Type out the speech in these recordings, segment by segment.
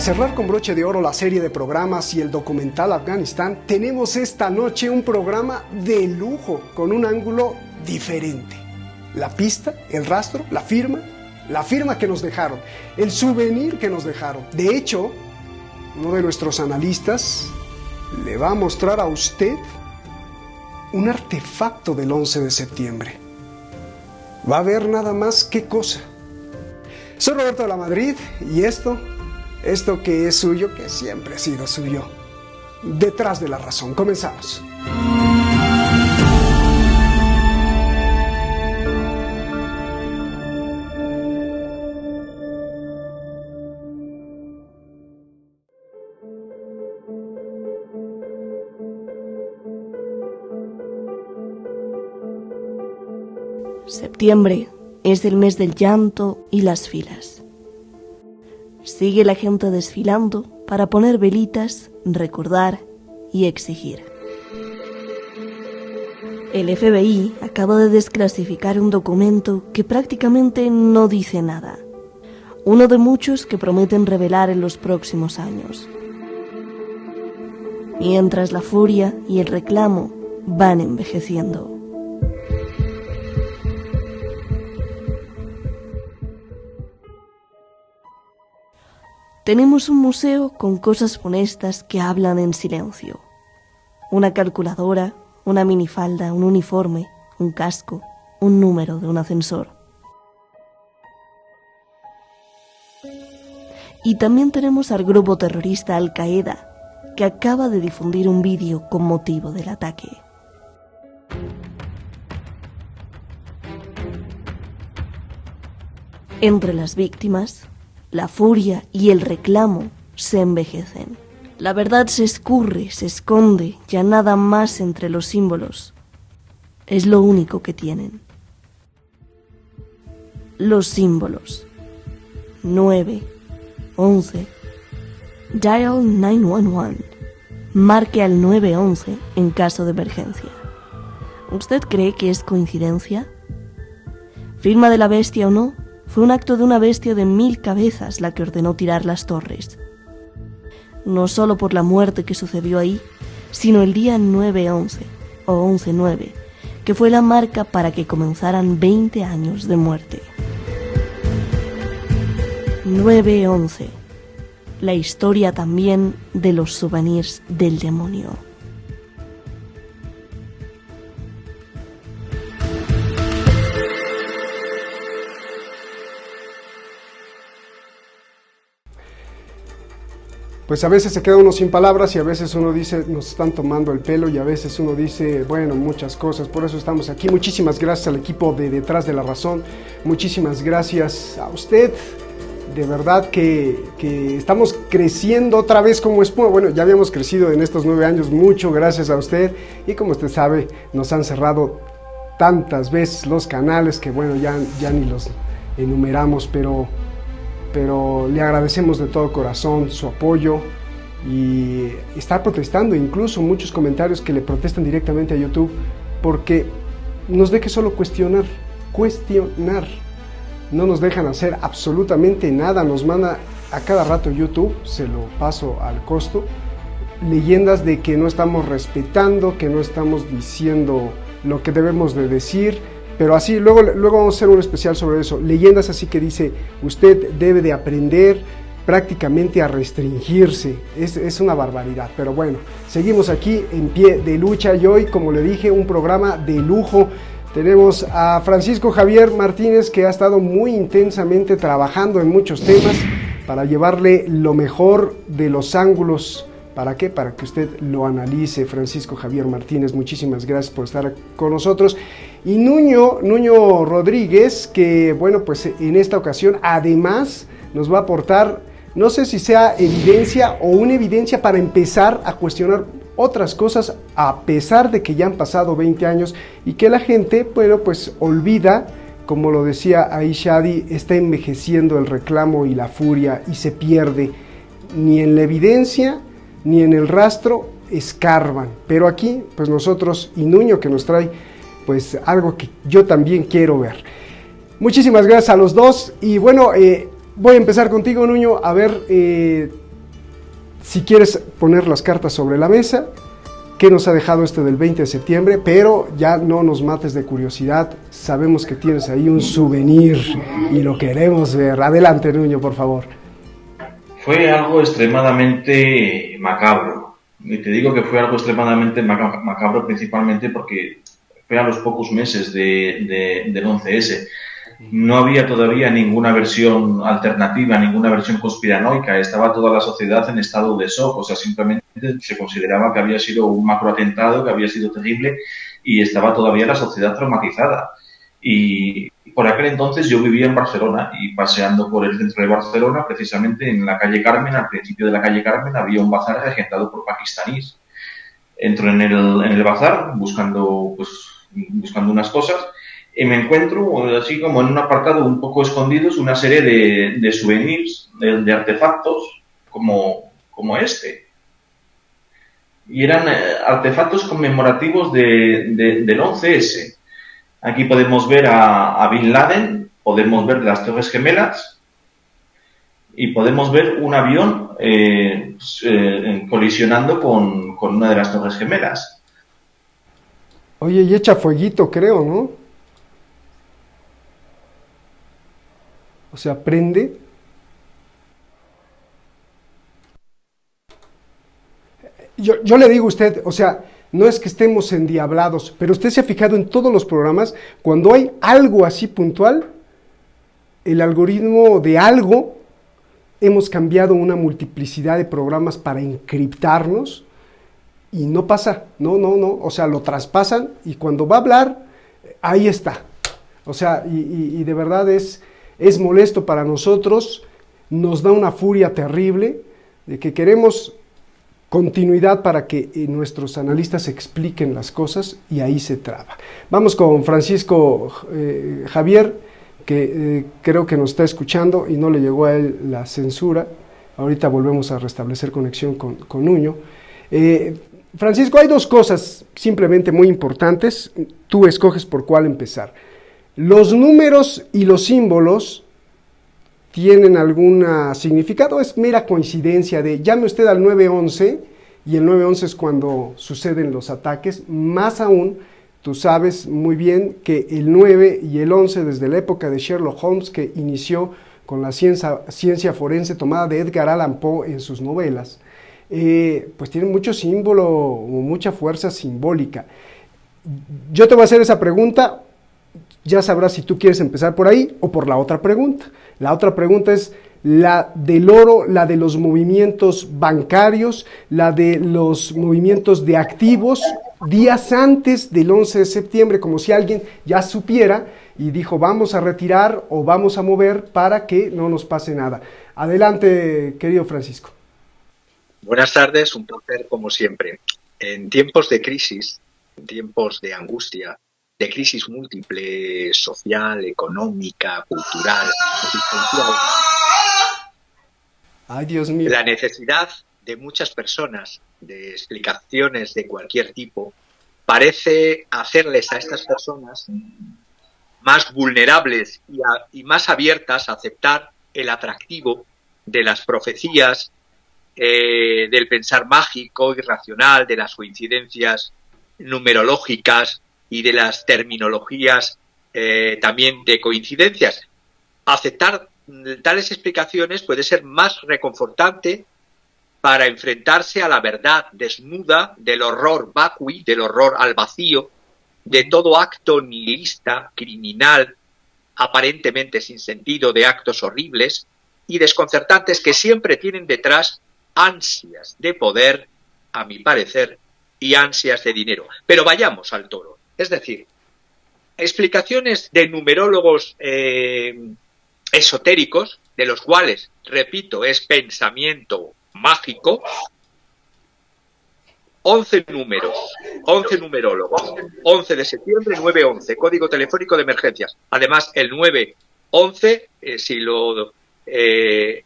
cerrar con broche de oro la serie de programas y el documental Afganistán, tenemos esta noche un programa de lujo con un ángulo diferente. La pista, el rastro, la firma que nos dejaron, el souvenir que nos dejaron. De hecho, uno de nuestros analistas le va a mostrar a usted un artefacto del 11 de septiembre. Va a ver nada más qué cosa. Soy Roberto de la Madrid y esto que es suyo, que siempre ha sido suyo. Detrás de la razón. Comenzamos. Septiembre es el mes del llanto y las filas. Sigue la gente desfilando para poner velitas, recordar y exigir. El FBI acaba de desclasificar un documento que prácticamente no dice nada. Uno de muchos que prometen revelar en los próximos años. Mientras la furia y el reclamo van envejeciendo. Tenemos un museo con cosas funestas que hablan en silencio. Una calculadora, una minifalda, un uniforme, un casco, un número de un ascensor. Y también tenemos al grupo terrorista Al-Qaeda, que acaba de difundir un vídeo con motivo del ataque. Entre las víctimas, la furia y el reclamo se envejecen. La verdad se escurre, se esconde, ya nada más entre los símbolos. Es lo único que tienen. Los símbolos. 9, 11. Dial 911. Marque al 911 en caso de emergencia. ¿Usted cree que es coincidencia? ¿Firma de la bestia o no? Fue un acto de una bestia de 1000 cabezas la que ordenó tirar las torres. No solo por la muerte que sucedió ahí, sino el día 9-11 o 11-9, que fue la marca para que comenzaran 20 años de muerte. 9-11, la historia también de los souvenirs del demonio. Pues a veces se queda uno sin palabras y a veces uno dice, nos están tomando el pelo, y a veces uno dice, bueno, muchas cosas, por eso estamos aquí. Muchísimas gracias al equipo de Detrás de la Razón, muchísimas gracias a usted, de verdad que estamos creciendo otra vez como espuma. Bueno, ya habíamos crecido en estos 9 años, mucho gracias a usted, y como usted sabe, nos han cerrado tantas veces los canales que bueno, ya ni los enumeramos, pero le agradecemos de todo corazón su apoyo y estar protestando, incluso muchos comentarios que le protestan directamente a YouTube, porque nos deje solo cuestionar, no nos dejan hacer absolutamente nada, nos manda a cada rato YouTube, se lo paso al costo, leyendas de que no estamos respetando, que no estamos diciendo lo que debemos de decir. Pero así, luego vamos a hacer un especial sobre eso. Leyendas así que dice, usted debe de aprender prácticamente a restringirse. Es una barbaridad. Pero bueno, seguimos aquí en pie de lucha. Y hoy, como le dije, un programa de lujo. Tenemos a Francisco Javier Martínez, que ha estado muy intensamente trabajando en muchos temas para llevarle lo mejor de los ángulos. ¿Para qué? Para que usted lo analice. Francisco Javier Martínez, muchísimas gracias por estar con nosotros. Y Nuño Rodríguez, que bueno, pues en esta ocasión además nos va a aportar, no sé si sea evidencia o una evidencia para empezar a cuestionar otras cosas, a pesar de que ya han pasado 20 años y que la gente, bueno, pues olvida, como lo decía ahí Shadi, está envejeciendo el reclamo y la furia y se pierde. Ni en la evidencia ni en el rastro escarban, pero aquí pues nosotros y Nuño que nos trae pues algo que yo también quiero ver. Muchísimas gracias a los dos y bueno, voy a empezar contigo, Nuño. A ver, si quieres poner las cartas sobre la mesa, ¿qué nos ha dejado este del 20 de septiembre? Pero ya no nos mates de curiosidad, sabemos que tienes ahí un souvenir y lo queremos ver. Adelante, Nuño, por favor. Fue algo extremadamente macabro. Y te digo que fue algo extremadamente macabro principalmente porque fue a los pocos meses del 11S. No había todavía ninguna versión alternativa, ninguna versión conspiranoica. Estaba toda la sociedad en estado de shock. O sea, simplemente se consideraba que había sido un macroatentado, que había sido terrible y estaba todavía la sociedad traumatizada. Y por aquel entonces yo vivía en Barcelona y paseando por el centro de Barcelona, precisamente en la calle Carmen, al principio de la calle Carmen, había un bazar regentado por pakistaníes. Entro en el bazar buscando unas cosas y me encuentro así como en un apartado un poco escondidos una serie de souvenirs, de artefactos como este. Y eran artefactos conmemorativos del 11S. Aquí podemos ver a Bin Laden, podemos ver las Torres Gemelas y podemos ver un avión colisionando con una de las Torres Gemelas. Oye, y echa fueguito, creo, ¿no? O sea, prende. Yo le digo a usted, o sea, no es que estemos endiablados, pero usted se ha fijado en todos los programas, cuando hay algo así puntual, el algoritmo de algo, hemos cambiado una multiplicidad de programas para encriptarnos y no pasa, no, o sea, lo traspasan y cuando va a hablar, ahí está. O sea, y de verdad es molesto para nosotros, nos da una furia terrible de que queremos continuidad para que nuestros analistas expliquen las cosas y ahí se traba. Vamos con Francisco Javier, que creo que nos está escuchando y no le llegó a él la censura. Ahorita volvemos a restablecer conexión con Nuño. Francisco, hay dos cosas simplemente muy importantes, tú escoges por cuál empezar. ¿Los números y los símbolos tienen algún significado? ¿Es mera coincidencia de llame usted al 911 y el 911 es cuando suceden los ataques? Más aún, tú sabes muy bien que el 9 y el 11 desde la época de Sherlock Holmes, que inició con la ciencia forense tomada de Edgar Allan Poe en sus novelas, pues tienen mucho símbolo o mucha fuerza simbólica. Yo te voy a hacer esa pregunta, ya sabrás si tú quieres empezar por ahí o por la otra pregunta. La otra pregunta es la del oro, la de los movimientos bancarios, la de los movimientos de activos días antes del 11 de septiembre, como si alguien ya supiera y dijo vamos a retirar o vamos a mover para que no nos pase nada. Adelante, querido Francisco. Buenas tardes, un placer como siempre. En tiempos de crisis, en tiempos de angustia, de crisis múltiple, social, económica, cultural, existencial. Ay, Dios mío. La necesidad de muchas personas de explicaciones de cualquier tipo parece hacerles a estas personas más vulnerables y más abiertas a aceptar el atractivo de las profecías, del pensar mágico, irracional, de las coincidencias numerológicas y de las terminologías también de coincidencias. Aceptar tales explicaciones puede ser más reconfortante para enfrentarse a la verdad desnuda del horror vacui, del horror al vacío, de todo acto nihilista, criminal, aparentemente sin sentido, de actos horribles y desconcertantes que siempre tienen detrás ansias de poder, a mi parecer, y ansias de dinero. Pero vayamos al toro. Es decir, explicaciones de numerólogos esotéricos, de los cuales, repito, es pensamiento mágico. 11 números, 11 numerólogos, 11 de septiembre, 9-11, código telefónico de emergencias. Además, el 9-11,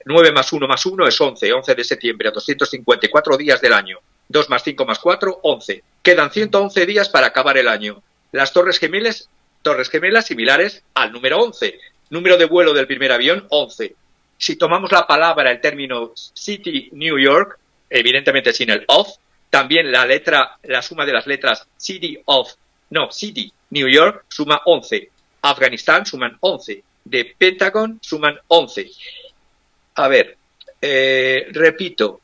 9 más 1 más 1 es 11, 11 de septiembre, a 254 días del año. 2 más 5 más 4, 11. Quedan 111 días para acabar el año. Las Torres Gemelas similares al número 11. Número de vuelo del primer avión, 11. Si tomamos la palabra, el término City New York, evidentemente sin el of. También la suma de las letras CD, New York, suma 11. Afganistán suman 11. De Pentagon suman 11. A ver, repito,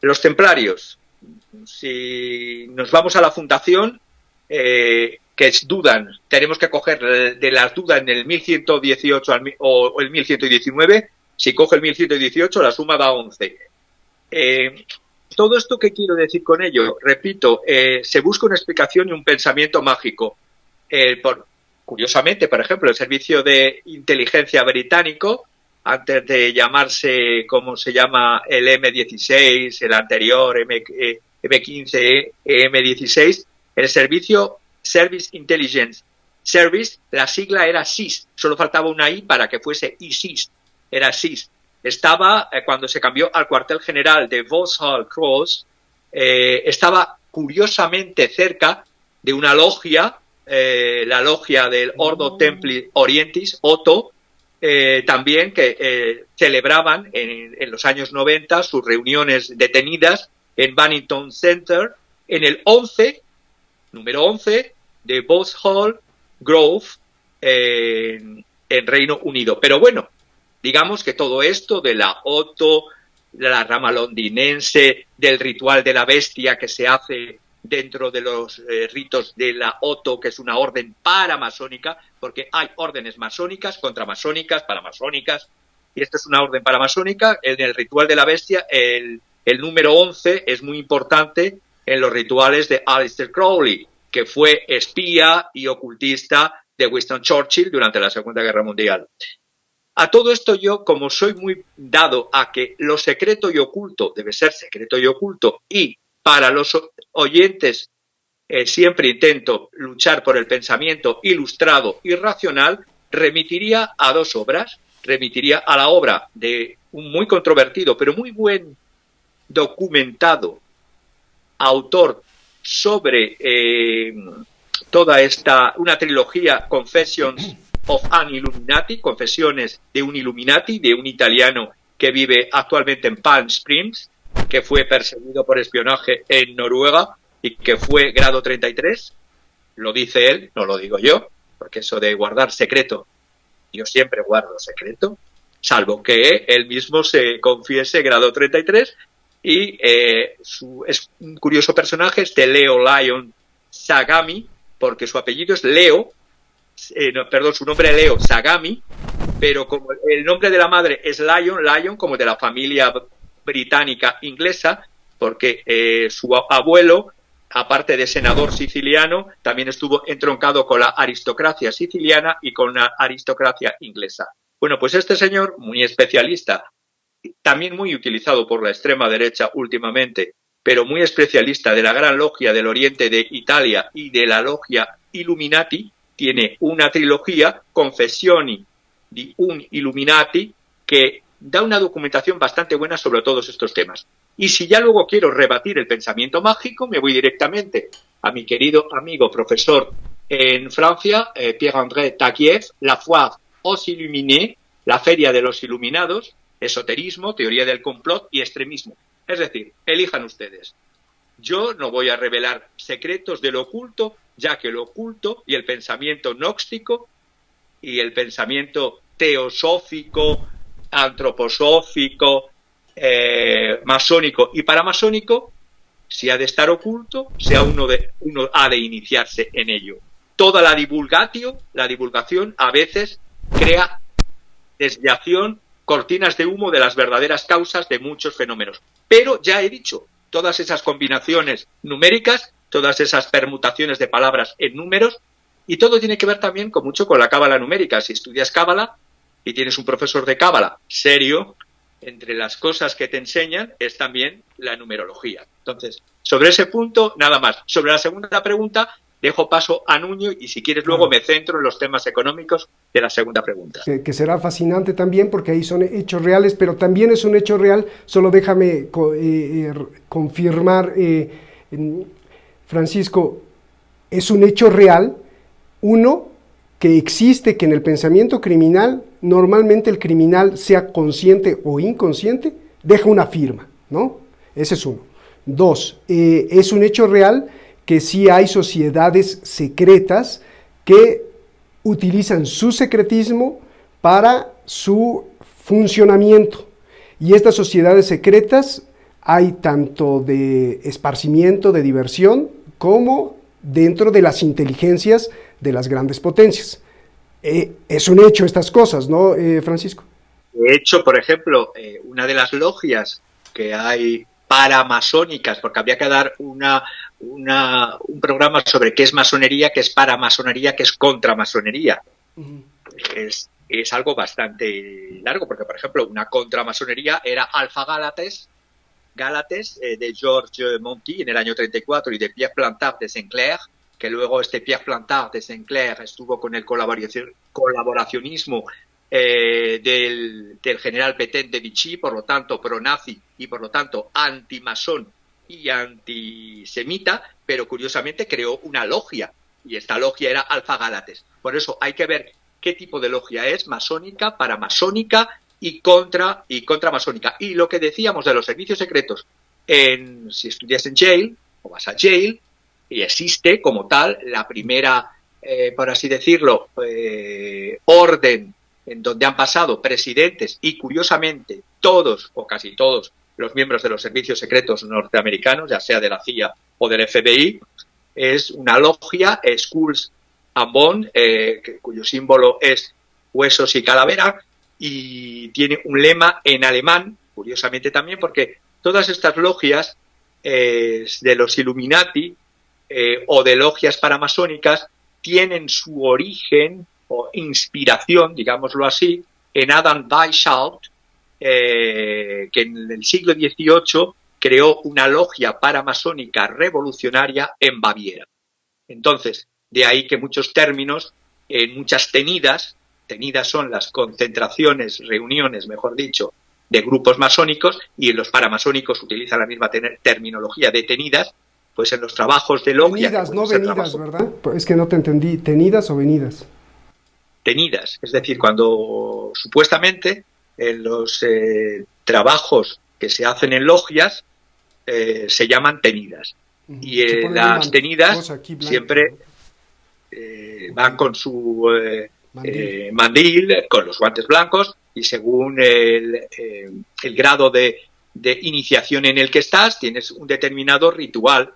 los templarios, si nos vamos a la fundación, que dudan, tenemos que coger de las dudas en el 1118 o el 1119. Si coge el 1118, la suma da 11. Todo esto, ¿qué quiero decir con ello? Repito, se busca una explicación y un pensamiento mágico. Curiosamente, por ejemplo, el servicio de inteligencia británico, antes de llamarse como se llama el M16, el anterior M15, M16, el servicio Service Intelligence Service, la sigla era SIS, solo faltaba una I para que fuese ISIS, era SIS. Estaba, cuando se cambió al cuartel general de Vauxhall Cross, estaba curiosamente cerca de una logia, la logia del Ordo Templi Orientis, OTO, también que celebraban en los años 90 sus reuniones detenidas en Bannington Center, en el número 11 de Vauxhall Grove, en Reino Unido. Pero bueno, digamos que todo esto de la OTO, de la rama londinense, del ritual de la bestia que se hace dentro de los ritos de la OTO, que es una orden paramasónica, porque hay órdenes masónicas, contramasónicas, paramasónicas, y esta es una orden paramasónica. En el ritual de la bestia, el número 11 es muy importante en los rituales de Aleister Crowley, que fue espía y ocultista de Winston Churchill durante la Segunda Guerra Mundial. A todo esto yo, como soy muy dado a que lo secreto y oculto debe ser secreto y oculto, y para los oyentes siempre intento luchar por el pensamiento ilustrado y racional, remitiría a dos obras. Remitiría a la obra de un muy controvertido, pero muy buen documentado autor sobre toda una trilogía, Confessions of an Illuminati, Confesiones de un Illuminati, de un italiano que vive actualmente en Palm Springs, que fue perseguido por espionaje en Noruega y que fue grado 33. Lo dice él, no lo digo yo, porque eso de guardar secreto, yo siempre guardo secreto, salvo que él mismo se confiese grado 33. Y es un curioso personaje, este Leo Lion Sagami, porque su apellido es Leo, su nombre es Leo Sagami, pero como el nombre de la madre es Lion como de la familia británica inglesa, porque su abuelo, aparte de senador siciliano, también estuvo entroncado con la aristocracia siciliana y con la aristocracia inglesa. Bueno, pues este señor, muy especialista, también muy utilizado por la extrema derecha últimamente, pero muy especialista de la Gran Logia del Oriente de Italia y de la Logia Illuminati, tiene una trilogía, Confessioni di un Illuminati, que da una documentación bastante buena sobre todos estos temas. Y si ya luego quiero rebatir el pensamiento mágico, me voy directamente a mi querido amigo profesor en Francia, Pierre-André Taguieff, La Foire aux Illuminés, la Feria de los Iluminados, esoterismo, teoría del complot y extremismo. Es decir, elijan ustedes. Yo no voy a revelar secretos de lo oculto, ya que lo oculto y el pensamiento gnóstico y el pensamiento teosófico, antroposófico, masónico y paramasónico, si ha de estar oculto, uno ha de iniciarse en ello. Toda la divulgación a veces crea desviación, cortinas de humo de las verdaderas causas de muchos fenómenos. Pero ya he dicho, todas esas combinaciones numéricas, todas esas permutaciones de palabras en números, y todo tiene que ver también mucho con la cábala numérica. Si estudias cábala y tienes un profesor de cábala serio, entre las cosas que te enseñan es también la numerología. Entonces, sobre ese punto, nada más. Sobre la segunda pregunta, dejo paso a Nuño y si quieres luego me centro en los temas económicos de la segunda pregunta. Que será fascinante también porque ahí son hechos reales, pero también es un hecho real, solo déjame confirmar, Francisco, es un hecho real, uno, que existe, que en el pensamiento criminal, normalmente el criminal, sea consciente o inconsciente, deja una firma. ¿no? Ese es uno. Dos, es un hecho real que sí hay sociedades secretas que utilizan su secretismo para su funcionamiento. Y estas sociedades secretas hay tanto de esparcimiento, de diversión, como dentro de las inteligencias de las grandes potencias. Es un hecho estas cosas, ¿no, Francisco? De hecho, por ejemplo, una de las logias que hay paramasónicas, porque habría que dar un programa sobre qué es masonería, qué es paramasonería, qué es contramasonería. Uh-huh. Es algo bastante largo, porque, por ejemplo, una contramasonería era Alpha Gálates de Georges Monti en el año 34 y de Pierre Plantard de Sinclair, que luego Pierre Plantard de Sinclair estuvo con el colaboracionismo del general Pétain de Vichy, por lo tanto pro-nazi y por lo tanto antimasón y antisemita, pero curiosamente creó una logia y esta logia era Alpha Gálates. Por eso hay que ver qué tipo de logia es, masónica, paramasónica y contramasónica. Y lo que decíamos de los servicios secretos, si estudias en Yale o vas a Yale, y existe como tal la primera, por así decirlo, orden en donde han pasado presidentes y curiosamente todos o casi todos los miembros de los servicios secretos norteamericanos, ya sea de la CIA o del FBI, es una logia, Skulls and Bones, cuyo símbolo es huesos y calavera, y tiene un lema en alemán, curiosamente también, porque todas estas logias de los Illuminati o de logias paramasónicas tienen su origen o inspiración, digámoslo así, en Adam Weishaupt, que en el siglo XVIII creó una logia paramasónica revolucionaria en Baviera. Entonces, de ahí que muchos términos, en muchas tenidas son las concentraciones, reuniones, mejor dicho, de grupos masónicos, y los paramasónicos utilizan la misma terminología de tenidas, pues en los trabajos de logia... Tenidas, no venidas, ¿verdad? Es que no te entendí, ¿tenidas o venidas? Tenidas, es decir, cuando supuestamente en los trabajos que se hacen en logias se llaman tenidas. Y las tenidas siempre van con su mandil, con los guantes blancos, y según el grado de iniciación en el que estás, tienes un determinado ritual.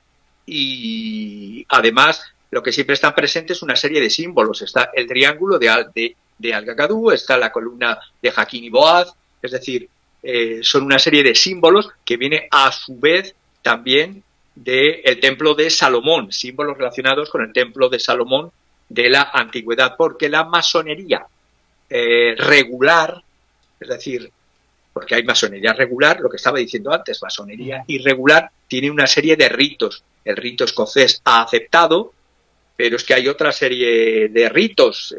Y además, lo que siempre están presentes es una serie de símbolos. Está el triángulo de Al-Gagadu, está la columna de Hakim y Boaz, es decir, son una serie de símbolos que viene a su vez también del templo de Salomón, símbolos relacionados con el templo de Salomón de la antigüedad, porque la masonería regular, es decir, porque hay masonería regular, lo que estaba diciendo antes, masonería irregular, tiene una serie de ritos. El rito escocés ha aceptado, pero es que hay otra serie de ritos.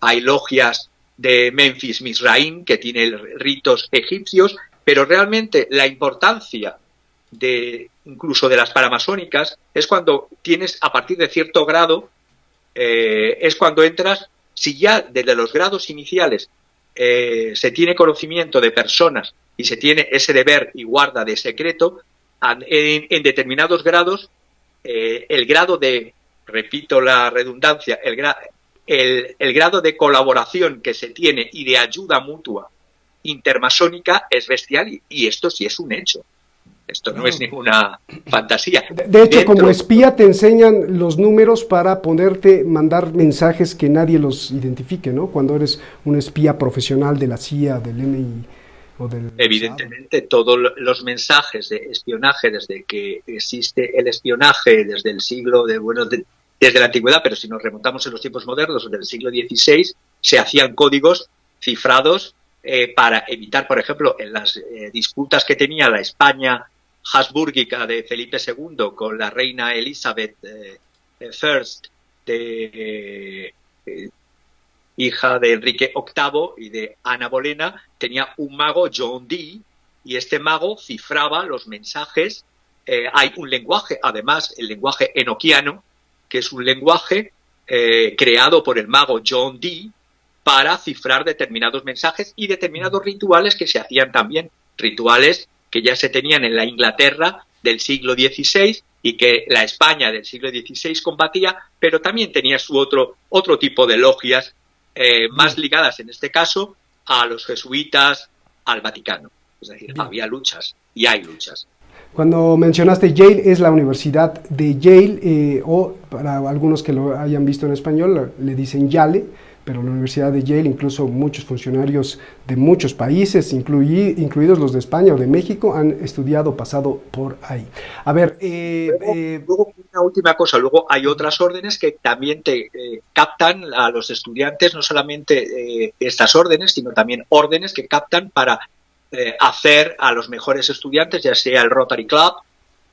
Hay logias de Memphis Mizraim que tienen ritos egipcios, pero realmente la importancia incluso de las paramasónicas es cuando tienes, a partir de cierto grado, es cuando entras, si ya desde los grados iniciales se tiene conocimiento de personas y se tiene ese deber y guarda de secreto, en determinados grados, el grado de, repito la redundancia, el grado de colaboración que se tiene y de ayuda mutua intermasónica es bestial, y esto sí es un hecho. Esto no es ninguna fantasía. De hecho, como espía te enseñan los números para mandar mensajes que nadie los identifique, ¿no? Cuando eres un espía profesional de la CIA, del MI o del... Evidentemente, todos los mensajes de espionaje, desde que existe el espionaje, desde el siglo desde la antigüedad, pero si nos remontamos en los tiempos modernos, del siglo XVI, se hacían códigos cifrados para evitar, por ejemplo, en las disputas que tenía la España habsbúrgica de Felipe II con la reina Elizabeth I, hija de Enrique VIII y de Ana Bolena, tenía un mago, John Dee, y este mago cifraba los mensajes. Hay un lenguaje, además, el lenguaje enoquiano, que es un lenguaje creado por el mago John Dee para cifrar determinados mensajes y determinados rituales que se hacían también, rituales que ya se tenían en la Inglaterra del siglo XVI y que la España del siglo XVI combatía, pero también tenía su otro tipo de logias más ligadas, en este caso, a los jesuitas, al Vaticano. Es decir, había luchas y hay luchas. Cuando mencionaste Yale, es la Universidad de Yale, o para algunos que lo hayan visto en español, le dicen Yale, pero la Universidad de Yale, incluso muchos funcionarios de muchos países, incluidos los de España o de México, han estudiado, pasado por ahí. A ver, luego, una última cosa, luego hay otras órdenes que también te captan a los estudiantes, no solamente estas órdenes, sino también órdenes que captan para hacer a los mejores estudiantes, ya sea el Rotary Club,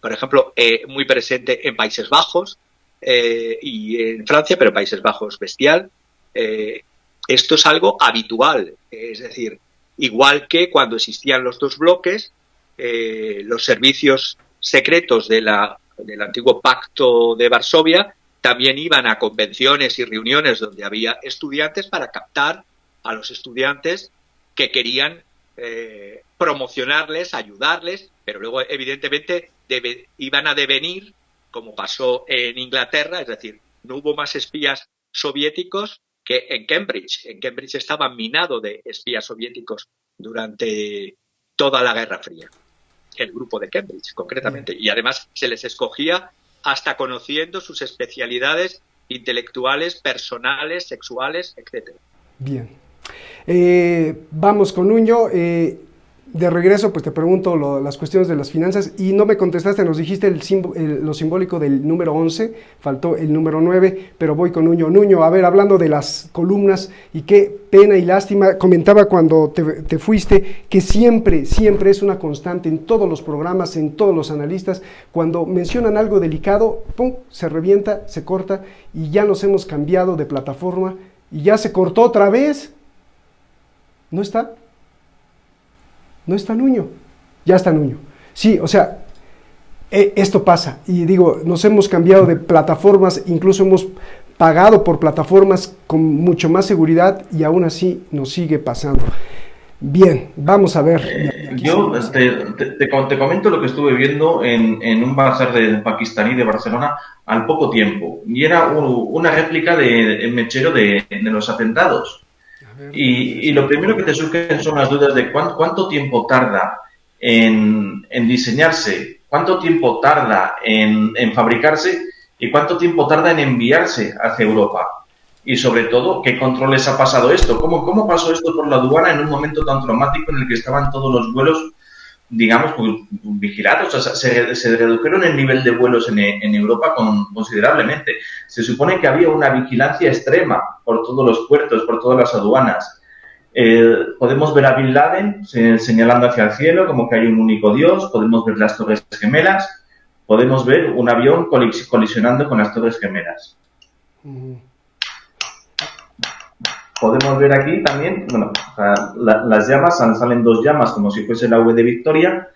por ejemplo, muy presente en Países Bajos y en Francia, pero en Países Bajos bestial. Esto es algo habitual, es decir, igual que cuando existían los dos bloques, los servicios secretos del antiguo Pacto de Varsovia también iban a convenciones y reuniones donde había estudiantes para captar a los estudiantes que querían promocionarles, ayudarles, pero luego evidentemente iban a devenir, como pasó en Inglaterra, es decir, no hubo más espías soviéticos que en Cambridge. En Cambridge estaba minado de espías soviéticos durante toda la Guerra Fría, el grupo de Cambridge concretamente, y además se les escogía hasta conociendo sus especialidades intelectuales, personales, sexuales, etcétera. Bien. Vamos con Nuño. De regreso, pues te pregunto las cuestiones de las finanzas y no me contestaste, nos dijiste lo simbólico del número 11, faltó el número 9, pero voy con Nuño. Nuño, a ver, hablando de las columnas y qué pena y lástima, comentaba cuando te fuiste que siempre es una constante en todos los programas, en todos los analistas, cuando mencionan algo delicado, ¡pum!, se revienta, se corta y ya nos hemos cambiado de plataforma y ya se cortó otra vez. ¿No está? No está Nuño, ya está Nuño. Sí, o sea, esto pasa. Y digo, nos hemos cambiado de plataformas, incluso hemos pagado por plataformas con mucho más seguridad y aún así nos sigue pasando. Bien, vamos a ver. Yo te comento lo que estuve viendo en un bazar de pakistaní de Barcelona al poco tiempo. Y era una réplica de mechero de los atentados. Y lo primero que te surgen son las dudas de cuánto tiempo tarda en diseñarse, cuánto tiempo tarda en fabricarse y cuánto tiempo tarda en enviarse hacia Europa. Y sobre todo, ¿qué controles ha pasado esto? ¿Cómo pasó esto por la aduana en un momento tan traumático en el que estaban todos los vuelos, digamos, vigilados? O sea, se redujeron el nivel de vuelos en Europa considerablemente. Se supone que había una vigilancia extrema por todos los puertos, por todas las aduanas. Podemos ver a Bin Laden señalando hacia el cielo como que hay un único Dios, podemos ver las Torres Gemelas, podemos ver un avión colisionando con las Torres Gemelas. Podemos ver aquí también, bueno, o sea, las llamas, salen dos llamas como si fuese la V de Victoria,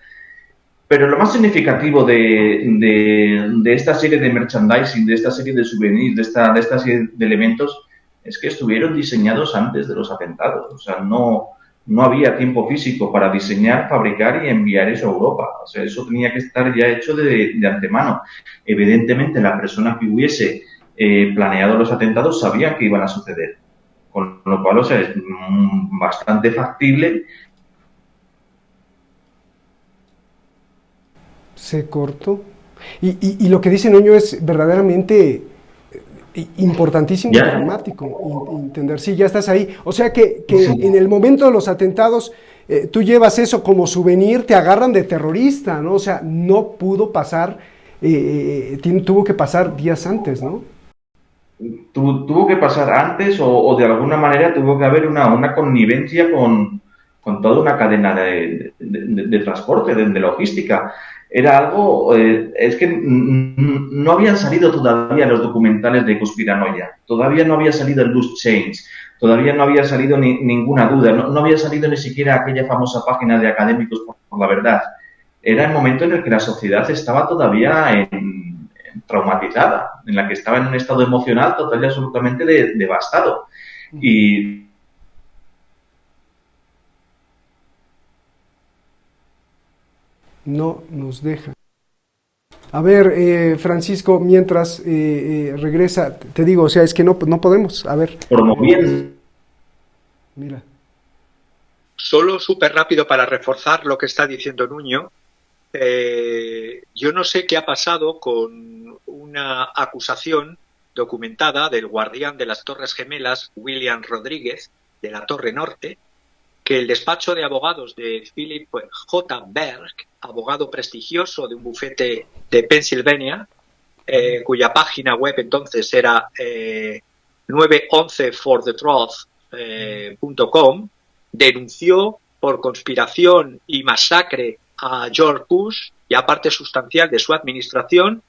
pero lo más significativo de esta serie de merchandising, de esta serie de souvenirs, de esta serie de elementos, es que estuvieron diseñados antes de los atentados. O sea, no había tiempo físico para diseñar, fabricar y enviar eso a Europa. O sea, eso tenía que estar ya hecho de antemano. Evidentemente, la persona que hubiese planeado los atentados sabía que iban a suceder. Con lo cual, o sea, es bastante factible. Se cortó. Y lo que dice Nuño es verdaderamente importantísimo y dramático. Entender, sí, ya estás ahí. O sea que en el momento de los atentados, tú llevas eso como souvenir, te agarran de terrorista, ¿no? O sea, no pudo pasar, tuvo que pasar días antes, ¿no? Tuvo que pasar antes o de alguna manera tuvo que haber una connivencia con toda una cadena de transporte, de logística. Era algo, es que no habían salido todavía los documentales de conspiranoia, todavía no había salido el Loose Change, todavía no había salido ninguna duda, no había salido ni siquiera aquella famosa página de Académicos por la Verdad. Era el momento en el que la sociedad estaba todavía traumatizada, en la que estaba en un estado emocional total y absolutamente devastado. Y . no nos deja. A ver, Francisco, mientras regresa, te digo, o sea, es que no podemos, a ver. Promoviendo. Mira. Solo súper rápido para reforzar lo que está diciendo Nuño. Yo no sé qué ha pasado con una acusación documentada del guardián de las Torres Gemelas, William Rodríguez, de la Torre Norte, que el despacho de abogados de Philip J. Berg, abogado prestigioso de un bufete de Pensilvania, cuya página web entonces era 911forthetruth.com, denunció por conspiración y masacre a George Bush y a parte sustancial de su administración.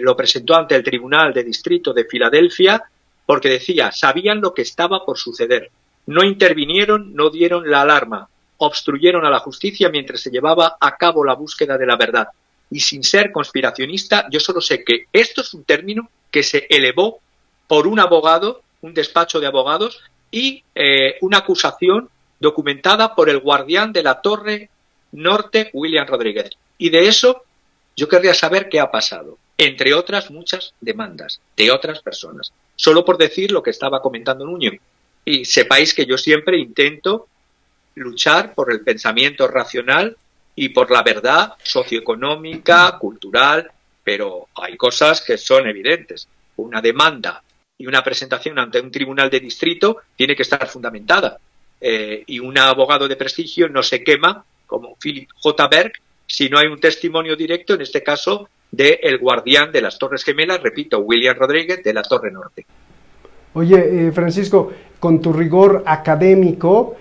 Lo presentó ante el Tribunal de Distrito de Filadelfia porque decía, sabían lo que estaba por suceder. No intervinieron, no dieron la alarma, obstruyeron a la justicia mientras se llevaba a cabo la búsqueda de la verdad. Y sin ser conspiracionista, yo solo sé que esto es un término que se elevó por un abogado, un despacho de abogados, y una acusación documentada por el guardián de la Torre Norte, William Rodríguez. Y de eso yo querría saber qué ha pasado, entre otras muchas demandas de otras personas. Solo por decir lo que estaba comentando Nuño. Y sepáis que yo siempre intento luchar por el pensamiento racional y por la verdad socioeconómica, cultural, pero hay cosas que son evidentes. Una demanda y una presentación ante un tribunal de distrito tiene que estar fundamentada. Y un abogado de prestigio no se quema, como Philip J. Berg, si no hay un testimonio directo, en este caso, del guardián de las Torres Gemelas, repito, William Rodríguez, de la Torre Norte. Oye, Francisco, con tu rigor académico,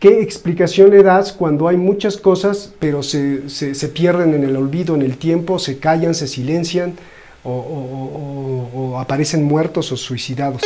¿qué explicación le das cuando hay muchas cosas, pero se pierden en el olvido, en el tiempo, se callan, se silencian o aparecen muertos o suicidados?